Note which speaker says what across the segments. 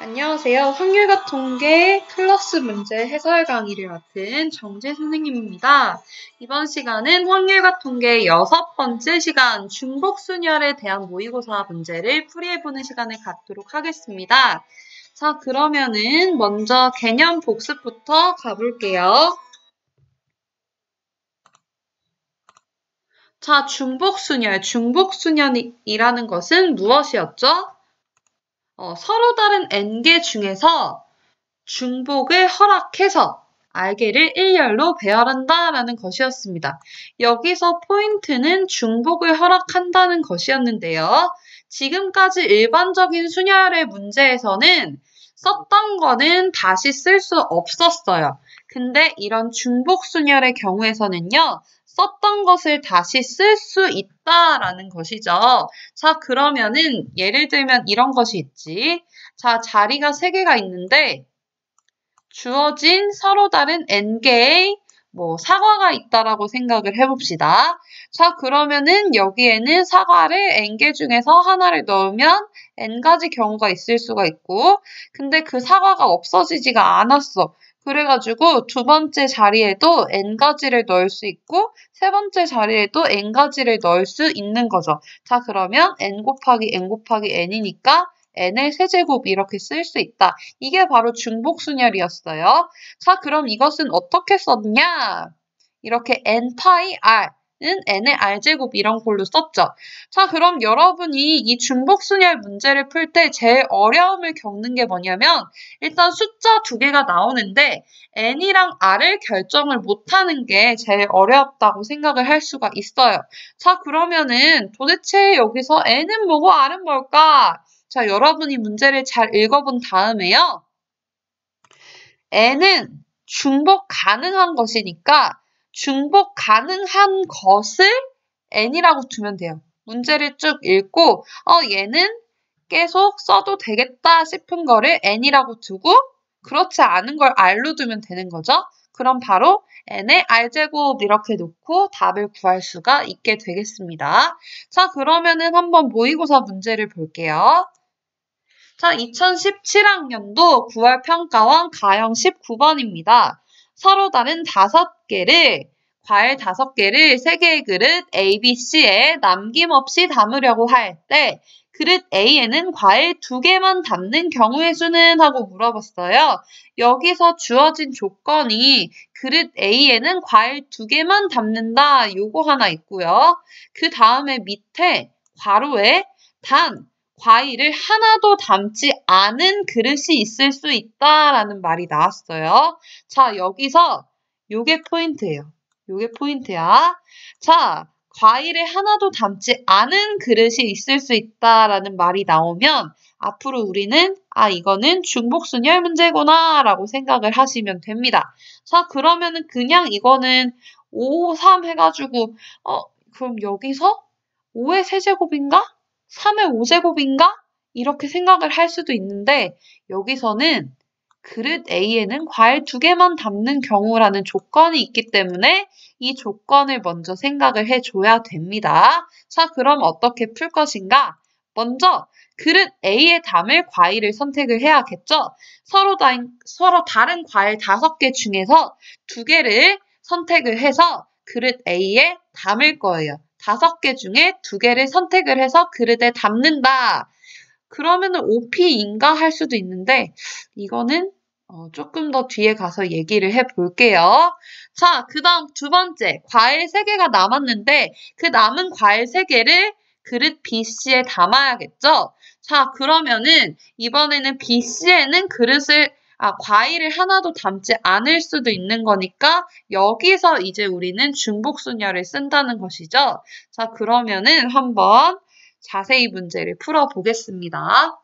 Speaker 1: 안녕하세요. 확률과 통계 클러스 문제 해설 강의를 맡은 정재 선생님입니다. 이번 시간은 확률과 통계 6번째 시간 중복순열에 대한 모의고사 문제를 풀이해보는 시간을 갖도록 하겠습니다. 자, 그러면은 먼저 개념 복습부터 가볼게요. 자, 중복순열이라는 것은 무엇이었죠? 서로 다른 n개 중에서 중복을 허락해서 r개를 일렬로 배열한다라는 것이었습니다. 여기서 포인트는 중복을 허락한다는 것이었는데요. 지금까지 일반적인 순열의 문제에서는 썼던 거는 다시 쓸 수 없었어요. 근데 이런 중복 순열의 경우에서는요. 썼던 것을 다시 쓸 수 있다라는 것이죠. 자, 그러면은 예를 들면 이런 것이 있지. 자, 자리가 3개가 있는데 주어진 서로 다른 n개의 사과가 있다라고 생각을 해봅시다. 자, 그러면은 여기에는 사과를 n개 중에서 하나를 넣으면 n가지 경우가 있을 수가 있고, 근데 그 사과가 없어지지가 않았어. 그래가지고 두 번째 자리에도 n가지를 넣을 수 있고, 세 번째 자리에도 n가지를 넣을 수 있는 거죠. 자, 그러면 n 곱하기 n이니까 n의 세제곱 이렇게 쓸 수 있다. 이게 바로 중복순열이었어요. 자, 그럼 이것은 어떻게 썼냐? 이렇게 n 파이 r는 n의 r제곱 이런 꼴로 썼죠. 자, 그럼 여러분이 이 중복순열 문제를 풀 때 제일 어려움을 겪는 게 뭐냐면 일단 숫자 2개가 나오는데 n이랑 r을 결정을 못하는 게 제일 어렵다고 생각을 할 수가 있어요. 자, 그러면은 도대체 여기서 n은 뭐고 r은 뭘까? 자, 여러분이 문제를 잘 읽어본 다음에요. n은 중복 가능한 것이니까 중복 가능한 것을 n이라고 두면 돼요. 문제를 쭉 읽고 얘는 계속 써도 되겠다 싶은 거를 n이라고 두고 그렇지 않은 걸 r로 두면 되는 거죠. 그럼 바로 n의 r제곱 이렇게 놓고 답을 구할 수가 있게 되겠습니다. 자, 그러면은 한번 모의고사 문제를 볼게요. 자, 2017학년도 9월 평가원 가형 19번입니다. 서로 다른 5개를 과일 5개를 3개의 그릇 A, B, C에 남김없이 담으려고 할 때 그릇 A에는 과일 2개만 담는 경우의 수는? 하고 물어봤어요. 여기서 주어진 조건이 그릇 A에는 과일 2개만 담는다. 요거 하나 있고요. 그 다음에 밑에 괄호에 단 과일을 하나도 담지 않은 그릇이 있을 수 있다라는 말이 나왔어요. 자, 여기서 요게 포인트예요. 요게 포인트야. 자, 과일을 하나도 담지 않은 그릇이 있을 수 있다라는 말이 나오면 앞으로 우리는 이거는 중복순열 문제구나 라고 생각을 하시면 됩니다. 자, 그러면은 그냥 이거는 5, 3 해가지고 그럼 여기서 5의 세제곱인가? 3의 5제곱인가? 이렇게 생각을 할 수도 있는데 여기서는 그릇 A에는 과일 2개만 담는 경우라는 조건이 있기 때문에 이 조건을 먼저 생각을 해줘야 됩니다. 자, 그럼 어떻게 풀 것인가? 먼저 그릇 A에 담을 과일을 선택을 해야겠죠? 서로 다른 과일 5개 중에서 2개를 선택을 해서 그릇 A에 담을 거예요. 5개 중에 2개를 선택을 해서 그릇에 담는다. 그러면은 OP인가 할 수도 있는데 이거는 조금 더 뒤에 가서 얘기를 해볼게요. 자, 그 다음 2번째 과일 3개가 남았는데 그 남은 과일 3개를 그릇 BC에 담아야겠죠? 자, 그러면은 이번에는 BC에는 과일을 하나도 담지 않을 수도 있는 거니까 여기서 이제 우리는 중복순열을 쓴다는 것이죠. 자, 그러면은 한번 자세히 문제를 풀어보겠습니다.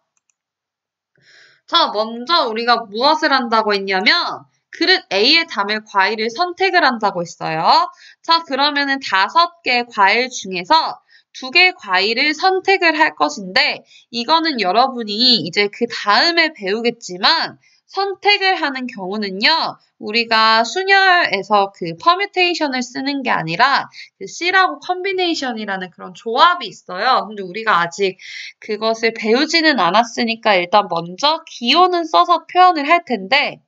Speaker 1: 자, 먼저 우리가 무엇을 한다고 했냐면 그릇 A에 담을 과일을 선택을 한다고 했어요. 자, 그러면은 5개 과일 중에서 2개 과일을 선택을 할 것인데 이거는 여러분이 이제 그 다음에 배우겠지만 선택을 하는 경우는요, 우리가 순열에서 그 퍼뮤테이션을 쓰는 게 아니라 그 C라고 컨비네이션이라는 그런 조합이 있어요. 근데 우리가 아직 그것을 배우지는 않았으니까 일단 먼저 기호는 써서 표현을 할 텐데,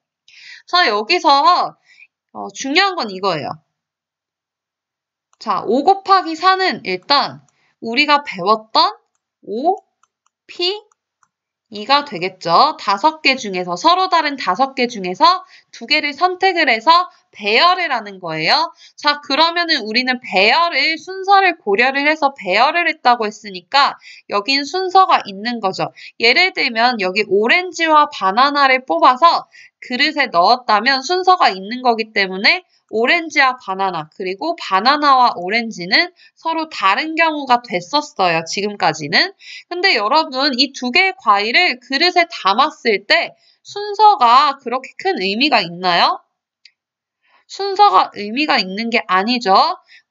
Speaker 1: 자, 여기서 중요한 건 이거예요. 자, 5 곱하기 4는 일단 우리가 배웠던 5, P, 2가 되겠죠. 5개 중에서 서로 다른 5개 중에서 2개를 선택을 해서 배열을 하는 거예요. 자, 그러면은 우리는 배열을 순서를 고려를 해서 배열을 했다고 했으니까 여긴 순서가 있는 거죠. 예를 들면 여기 오렌지와 바나나를 뽑아서 그릇에 넣었다면 순서가 있는 거기 때문에 오렌지와 바나나, 그리고 바나나와 오렌지는 서로 다른 경우가 됐었어요. 지금까지는. 근데 여러분, 이 2개의 과일을 그릇에 담았을 때 순서가 그렇게 큰 의미가 있나요? 순서가 의미가 있는 게 아니죠.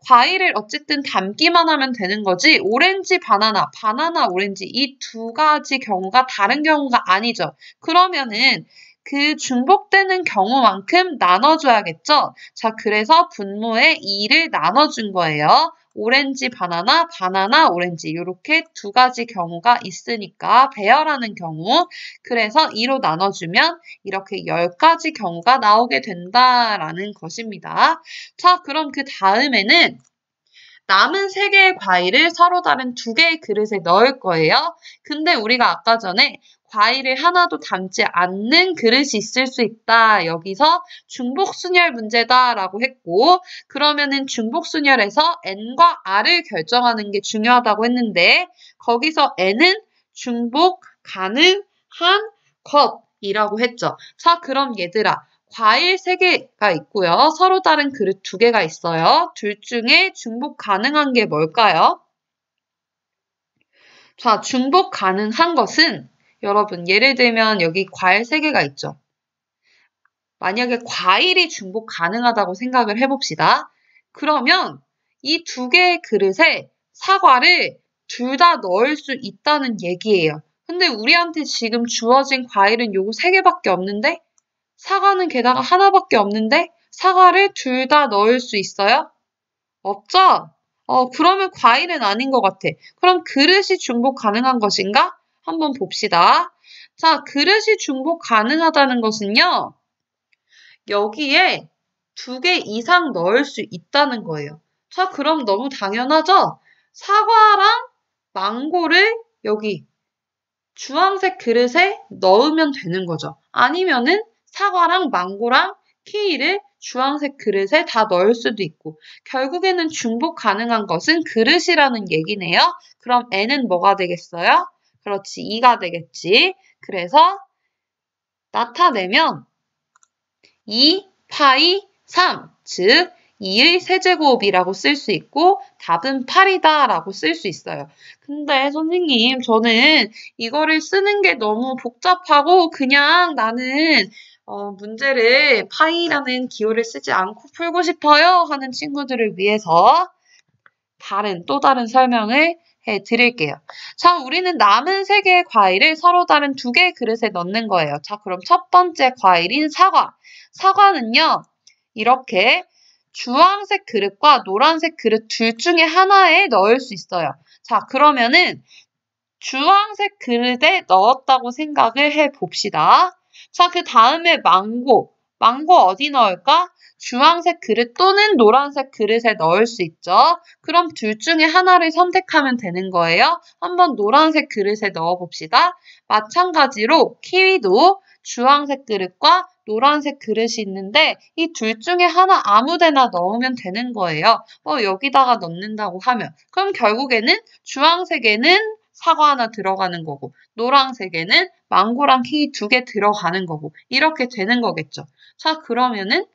Speaker 1: 과일을 어쨌든 담기만 하면 되는 거지 오렌지, 바나나, 바나나, 오렌지 이 2가지 경우가 다른 경우가 아니죠. 그러면은 그 중복되는 경우만큼 나눠줘야겠죠. 자, 그래서 분모에 2를 나눠준 거예요. 오렌지, 바나나, 바나나, 오렌지 이렇게 2가지 경우가 있으니까 배열하는 경우 그래서 2로 나눠주면 이렇게 10가지 경우가 나오게 된다라는 것입니다. 자, 그럼 그 다음에는 남은 3개의 과일을 서로 다른 2개의 그릇에 넣을 거예요. 근데 우리가 아까 전에 과일을 하나도 담지 않는 그릇이 있을 수 있다. 여기서 중복순열 문제다라고 했고 그러면은 중복순열에서 N과 R을 결정하는 게 중요하다고 했는데 거기서 N은 중복 가능한 것이라고 했죠. 자, 그럼 얘들아. 과일 3개가 있고요. 서로 다른 그릇 2개가 있어요. 둘 중에 중복 가능한 게 뭘까요? 자, 중복 가능한 것은 여러분 예를 들면 여기 과일 3개가 있죠. 만약에 과일이 중복 가능하다고 생각을 해봅시다. 그러면 이 2개의 그릇에 사과를 둘 다 넣을 수 있다는 얘기예요. 근데 우리한테 지금 주어진 과일은 요거 3개밖에 없는데 사과는 게다가 하나밖에 없는데 사과를 둘 다 넣을 수 있어요? 없죠? 그러면 과일은 아닌 것 같아. 그럼 그릇이 중복 가능한 것인가? 한번 봅시다. 자, 그릇이 중복 가능하다는 것은요. 여기에 2개 이상 넣을 수 있다는 거예요. 자, 그럼 너무 당연하죠? 사과랑 망고를 여기 주황색 그릇에 넣으면 되는 거죠. 아니면은 사과랑 망고랑 키위를 주황색 그릇에 다 넣을 수도 있고 결국에는 중복 가능한 것은 그릇이라는 얘기네요. 그럼 N은 뭐가 되겠어요? 그렇지, 2가 되겠지. 그래서 나타내면 2 파이 3, 즉 2의 세제곱이라고 쓸 수 있고 답은 8이다 라고 쓸 수 있어요. 근데 선생님 저는 이거를 쓰는 게 너무 복잡하고 그냥 나는 문제를 파이라는 기호를 쓰지 않고 풀고 싶어요 하는 친구들을 위해서 또 다른 설명을 해드릴게요. 자, 우리는 남은 3개의 과일을 서로 다른 2개의 그릇에 넣는 거예요. 자, 그럼 첫 번째 과일인 사과. 사과는요, 이렇게 주황색 그릇과 노란색 그릇 둘 중에 하나에 넣을 수 있어요. 자, 그러면은 주황색 그릇에 넣었다고 생각을 해봅시다. 자, 그 다음에 망고. 망고 어디 넣을까? 주황색 그릇 또는 노란색 그릇에 넣을 수 있죠. 그럼 둘 중에 하나를 선택하면 되는 거예요. 한번 노란색 그릇에 넣어봅시다. 마찬가지로 키위도 주황색 그릇과 노란색 그릇이 있는데 이 둘 중에 하나 아무 데나 넣으면 되는 거예요. 여기다가 넣는다고 하면 그럼 결국에는 주황색에는 사과 하나 들어가는 거고 노란색에는 망고랑 키위 2개 들어가는 거고 이렇게 되는 거겠죠. 자, 그러면은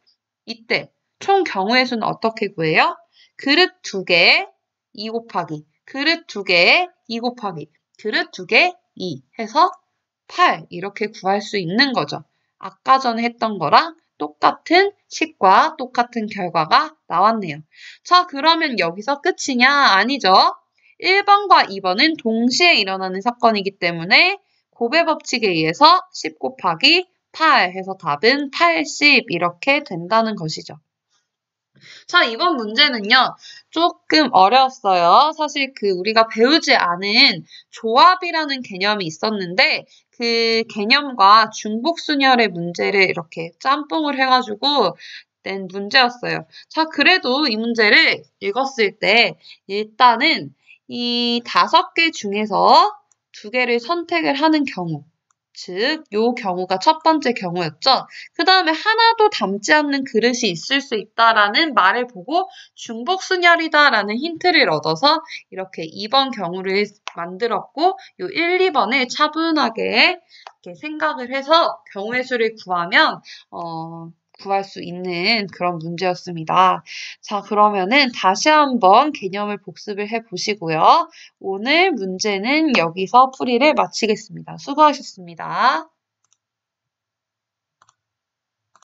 Speaker 1: 이때 총 경우의 수는 어떻게 구해요? 그릇 2개 2 곱하기 그릇 2개 2 곱하기 그릇 2개 2 해서 8 이렇게 구할 수 있는 거죠. 아까 전에 했던 거랑 똑같은 식과 똑같은 결과가 나왔네요. 자, 그러면 여기서 끝이냐? 아니죠. 1번과 2번은 동시에 일어나는 사건이기 때문에 곱의 법칙에 의해서 10 곱하기 8 해서 답은 80 이렇게 된다는 것이죠. 자, 이번 문제는요, 조금 어려웠어요. 사실 우리가 배우지 않은 조합이라는 개념이 있었는데, 그 개념과 중복순열의 문제를 이렇게 짬뽕을 해가지고 낸 문제였어요. 자, 그래도 이 문제를 읽었을 때, 일단은 이 5개 중에서 2개를 선택을 하는 경우, 즉, 요 경우가 첫 번째 경우였죠. 그 다음에 하나도 담지 않는 그릇이 있을 수 있다라는 말을 보고 중복순열이다라는 힌트를 얻어서 이렇게 2번 경우를 만들었고, 요 1, 2번을 차분하게 이렇게 생각을 해서 경우의 수를 구하면, 구할 수 있는 그런 문제였습니다. 자, 그러면은 다시 한번 개념을 복습을 해 보시고요. 오늘 문제는 여기서 풀이를 마치겠습니다. 수고하셨습니다.